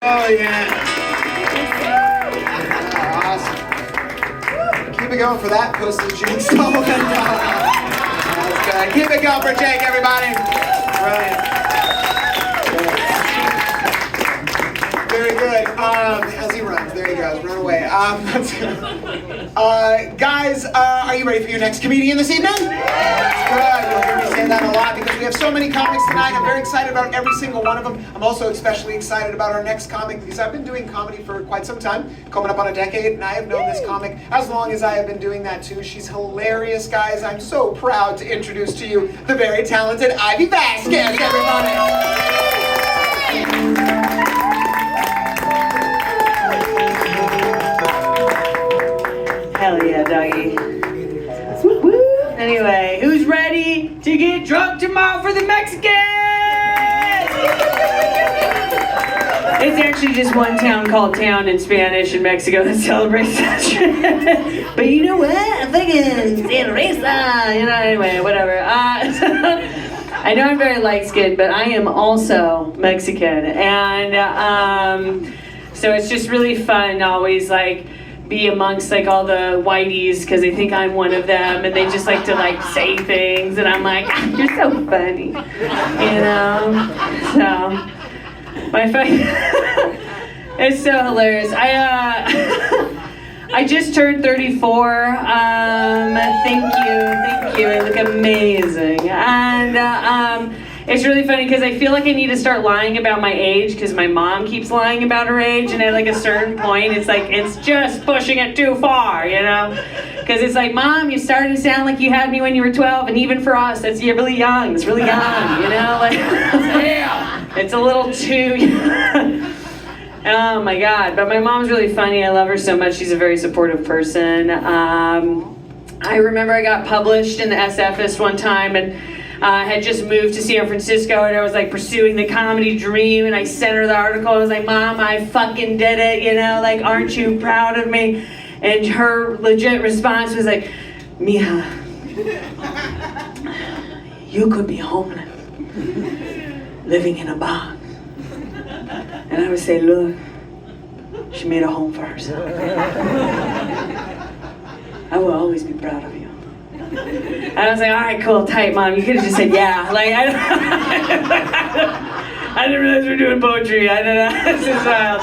Oh, yeah. Awesome. Keep it going for that pussy, Jake Sullivan. That's good. Keep it going for Jake, everybody. Brilliant. Very good. As he runs, there he goes. Run away. That's good. Guys, are you ready for your next comedian this evening? That's good. You'll hear me say that a lot because we have so many comics tonight. I'm very excited about every single one of them. I'm also especially excited about our next comic because I've been doing comedy for quite some time, coming up on a decade, and I have known this comic as long as I have been doing that too. She's hilarious, guys. I'm so proud to introduce to you the very talented Ivy Vasquez, everybody. Hell yeah, doggy. Woo-woo. Anyway, who's ready to get drunk tomorrow for the Mexicans? It's actually just one town called town in Spanish in Mexico that celebrates that shit. But you know what? I'm thinking Santa Rosa. You know, anyway, whatever. I know I'm very light-skinned, but I am also Mexican. And so it's just really fun always, like, be amongst like all the whiteys because they think I'm one of them and they just like to like say things and I'm like, you're so funny, you know. So my it's so hilarious. I just turned 34. Thank you. I look amazing. And it's really funny because I feel like I need to start lying about my age because my mom keeps lying about her age, and at like a certain point it's like it's just pushing it too far, you know, because it's like, Mom, you're starting to sound like you had me when you were 12, and even for us that's really young, you know, like it's a little too oh my god. But my mom's really funny. I love her so much. She's a very supportive person. I remember I got published in the SFist one time and had just moved to San Francisco, and I was like pursuing the comedy dream, and I sent her the article. I was like, Mom, I fucking did it, you know, like, aren't you proud of me? And her legit response was like, Mija, you could be homeless, living in a box. And I would say, look, she made a home for herself. I will always be proud of you. And I was like, all right, cool, tight, Mom. You could have just said, yeah. Like, I didn't realize we were doing poetry. I don't know. This is wild.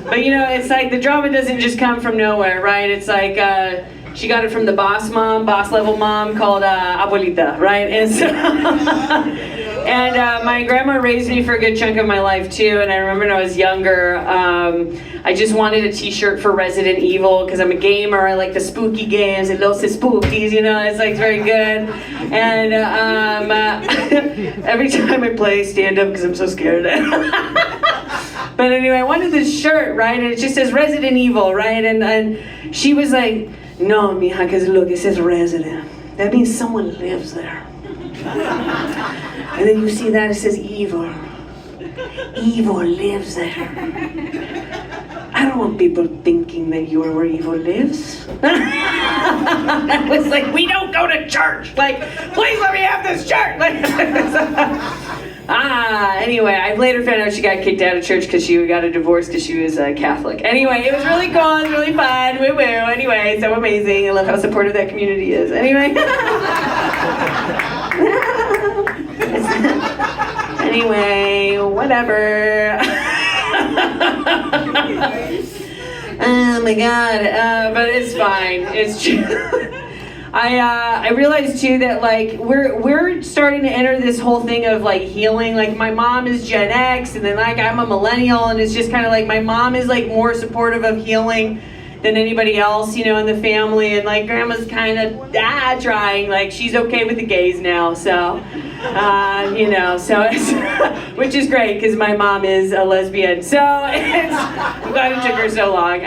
But you know, it's like the drama doesn't just come from nowhere, right? It's like she got it from the boss level mom called Abuelita, right? And so, and my grandma raised me for a good chunk of my life too. And I remember when I was younger, I just wanted a t-shirt for Resident Evil because I'm a gamer. I like the spooky games and Los Spookies, you know, it's like very good. And every time I play stand-up because I'm so scared. But anyway, I wanted this shirt, right? And it just says Resident Evil, right? And she was like, no, mija, because look, it says resident. That means someone lives there. And then you see that it says evil. Evil lives there. I don't want people thinking that you're where evil lives. I was like, we don't go to church. Like, please let me have this shirt. Like, anyway, I later found out she got kicked out of church because she got a divorce because she was Catholic. Anyway, it was really cool, it was really fun, woo-woo. Anyway, so amazing. I love how supportive that community is. Anyway. Anyway, whatever. Oh my god, but it's fine. It's true. I realized too that like we're starting to enter this whole thing of like healing. Like my mom is Gen X, and then like I'm a millennial, and it's just kind of like my mom is like more supportive of healing than anybody else, you know, in the family, and like grandma's kind of trying, like she's okay with the gays now, so you know, so it's which is great because my mom is a lesbian, so I'm glad it took her so long.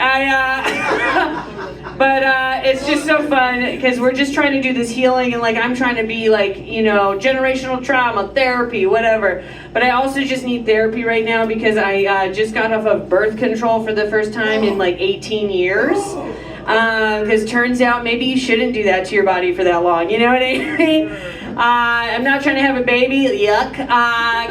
But it's just so fun because we're just trying to do this healing, and like I'm trying to be like, you know, generational trauma therapy, whatever. But I also just need therapy right now because I just got off of birth control for the first time in like 18 years. Because turns out maybe you shouldn't do that to your body for that long, you know what I mean? I'm not trying to have a baby. Yuck.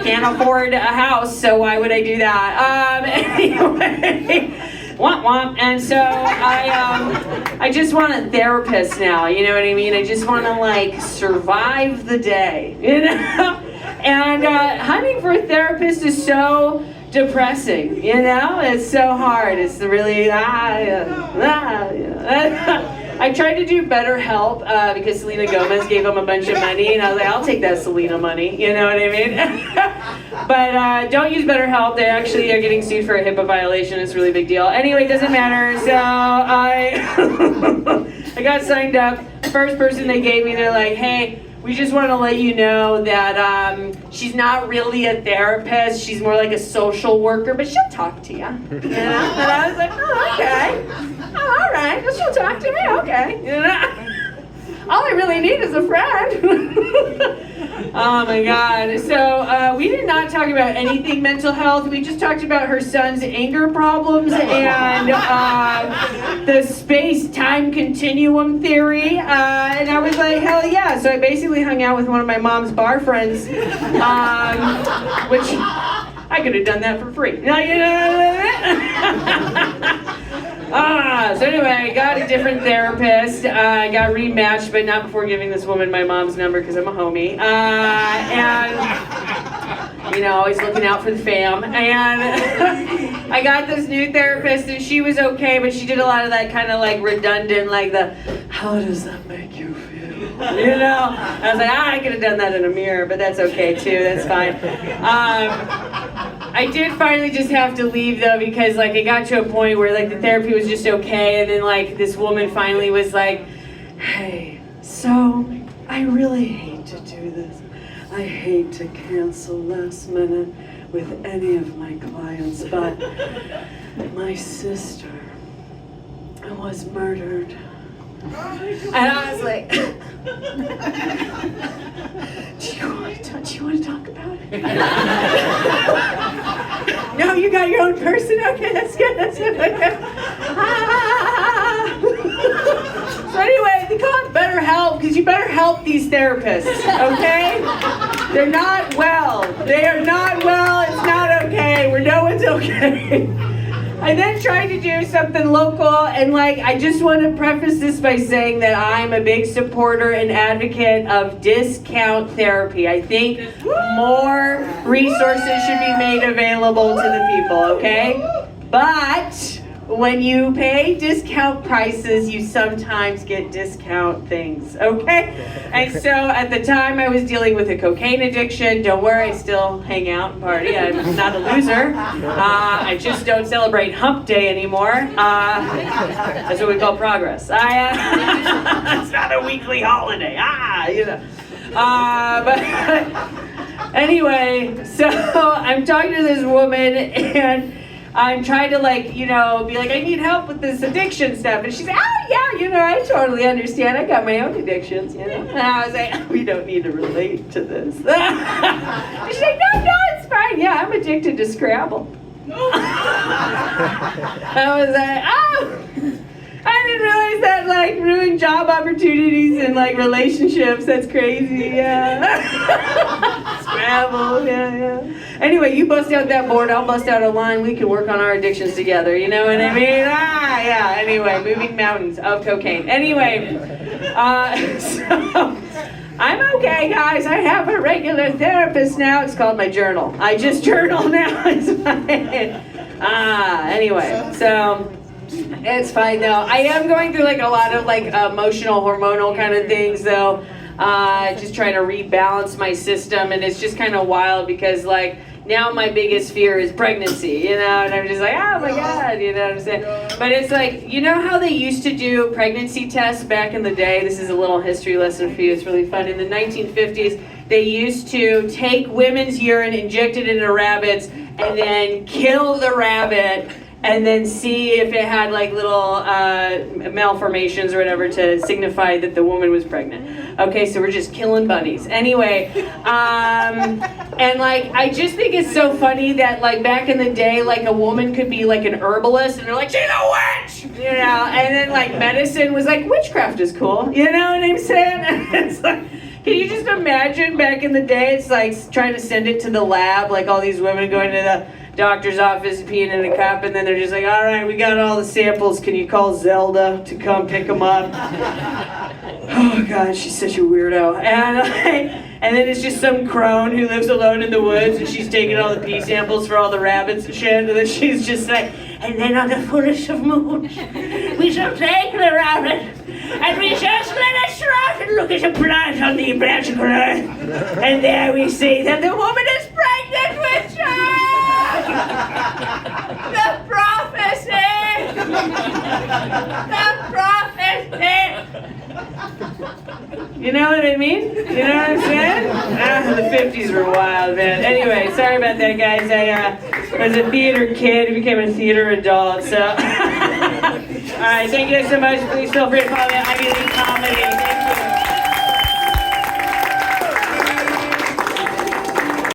Can't afford a house, so why would I do that? Anyway, womp womp. And so I just want a therapist now. You know what I mean? I just want to like survive the day. You know? And hunting for a therapist is so depressing, you know? It's so hard. It's really, I tried to do BetterHelp because Selena Gomez gave him a bunch of money, and I was like, I'll take that Selena money, you know what I mean? But don't use BetterHelp. They actually are getting sued for a HIPAA violation. It's a really big deal. Anyway, it doesn't matter. So I got signed up. First person they gave me, they're like, hey, we just want to let you know that she's not really a therapist. She's more like a social worker, but she'll talk to you. You know? And I was like, oh, okay. Oh, all right. Well, she'll talk to me. Okay. You know? All I really need is a friend. Oh my God. So we did not talk about anything mental health. We just talked about her son's anger problems and the space-time continuum theory. And I was like, hell yeah. So I basically hung out with one of my mom's bar friends, which I could have done that for free. You know? So anyway, I got a different therapist. I got rematched, but not before giving this woman my mom's number because I'm a homie. And, you know, always looking out for the fam. And I got this new therapist, and she was okay, but she did a lot of that kind of like redundant, like the, how does that make you feel? You know? I was like, I could have done that in a mirror, but that's okay too. That's fine. I did finally just have to leave though because like it got to a point where like the therapy was just okay, and then like this woman finally was like, hey, so I really hate to do this. I hate to cancel last minute with any of my clients, but my sister was murdered. And I was like, do you want to talk about it? No, you got your own person? Okay, that's good, that's good. Okay. So anyway, they call it BetterHelp because you better help these therapists, okay? They're not well. They are not well. It's not okay. We know it's okay. I then tried to do something local, and like I just want to preface this by saying that I'm a big supporter and advocate of discount therapy. I think more resources should be made available to the people, okay? But when you pay discount prices, you sometimes get discount things, okay? And so at the time I was dealing with a cocaine addiction. Don't worry, I still hang out and party. I'm not a loser. I just don't celebrate hump day anymore. That's what we call progress. It's not a weekly holiday. You know. But anyway, so I'm talking to this woman and I'm trying to like, you know, be like, I need help with this addiction stuff. And she's like, oh yeah, you know, I totally understand. I got my own addictions, you know. And I was like, we don't need to relate to this. And she's like, no, it's fine. Yeah, I'm addicted to Scrabble. I was like, oh. I didn't realize that like ruined job opportunities and like relationships. That's crazy, yeah. Scrabble, yeah. Anyway, you bust out that board, I'll bust out a line. We can work on our addictions together, you know what I mean? Yeah, anyway, moving mountains of cocaine. Anyway, so I'm okay, guys. I have a regular therapist now. It's called my journal. I just journal now. It's fine. Anyway, so it's fine though. I am going through like a lot of like emotional, hormonal kind of things though. Just trying to rebalance my system, and it's just kind of wild because like now my biggest fear is pregnancy, you know, and I'm just like, oh my God, you know what I'm saying? But it's like, you know how they used to do pregnancy tests back in the day? This is a little history lesson for you, it's really fun. In the 1950s, they used to take women's urine, inject it into rabbits, and then kill the rabbit, and then see if it had like little malformations or whatever to signify that the woman was pregnant. Okay, so we're just killing bunnies. Anyway, and like, I just think it's so funny that like back in the day, like a woman could be like an herbalist and they're like, she's a witch! You know, and then like medicine was like, witchcraft is cool. You know what I'm saying? It's like, Can you just imagine back in the day, it's like trying to send it to the lab, like all these women going to the doctor's office peeing in a cup, and then they're just like, all right, we got all the samples, can you call Zelda to come pick them up? Oh God, she's such a weirdo. And then it's just some crone who lives alone in the woods, and she's taking all the pee samples for all the rabbits and shit, and then she's just like, and then on the fullest of moons, we shall take the rabbit, and we shall split a shroud and look at a plant on the branch of earth, and there we see that the woman is pregnant with child! The prophecy! The prophecy! You know what I mean? You know what I'm saying? The 50s were wild, man. Anyway, sorry about that, guys. I was a theater kid, became a theater adult, so. Alright, thank you guys so much. Please feel free to follow me on Ivy League Comedy.